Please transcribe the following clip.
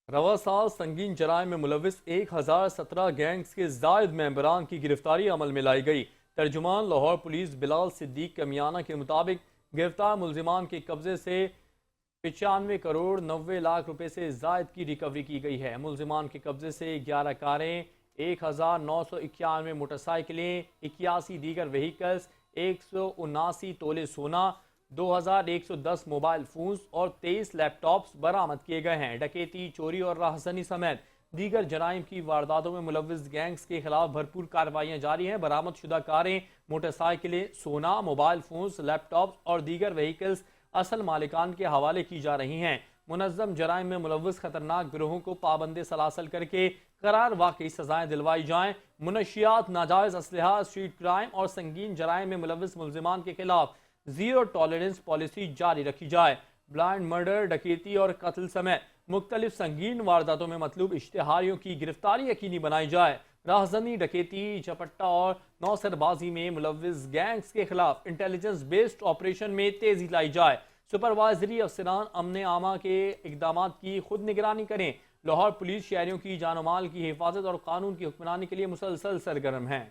رواں سال سنگین جرائم میں ملوث 1017 گینگز کے زائد ممبران کی گرفتاری عمل میں لائی گئی۔ ترجمان لاہور پولیس بلال صدیق کمیانہ کے مطابق گرفتار ملزمان کے قبضے سے 95 کروڑ 90 لاکھ روپے سے زائد کی ریکوری کی گئی ہے۔ ملزمان کے قبضے سے 11 کاریں، 1991 موٹر سائیکلیں، 81 دیگر وہیکلز، 179 تولے سونا، 2110 موبائل فونز اور 23 لیپ ٹاپس برآمد کیے گئے ہیں۔ ڈکیتی، چوری اور راہزنی سمیت دیگر جرائم کی وارداتوں میں ملوث گینگز کے خلاف بھرپور کارروائیاں جاری ہیں۔ برآمد شدہ کاریں، موٹر سائیکلیں، سونا، موبائل فونز، لیپ ٹاپس اور دیگر وہیکلز اصل مالکان کے حوالے کی جا رہی ہیں۔ منظم جرائم میں ملوث خطرناک گروہوں کو پابند سلاسل کر کے قرار واقعی سزائیں دلوائی جائیں۔ منشیات، ناجائز اسلحہ، اسٹریٹ کرائم اور سنگین جرائم میں ملوث ملزمان کے خلاف زیرو ٹالرنس پالیسی جاری رکھی جائے۔ بلائنڈ مرڈر، ڈکیتی اور قتل سمیت مختلف سنگین وارداتوں میں مطلوب اشتہاریوں کی گرفتاری یقینی بنائی جائے۔ راہزنی، ڈکیتی، جھپٹا اور نوسر بازی میں ملوث گینگز کے خلاف انٹیلیجنس بیسڈ آپریشن میں تیزی لائی جائے۔ سپروائزری افسران امن عامہ کے اقدامات کی خود نگرانی کریں۔ لاہور پولیس شہریوں کی جان و مال کی حفاظت اور قانون کی حکمرانی کے لیے مسلسل سرگرم ہیں۔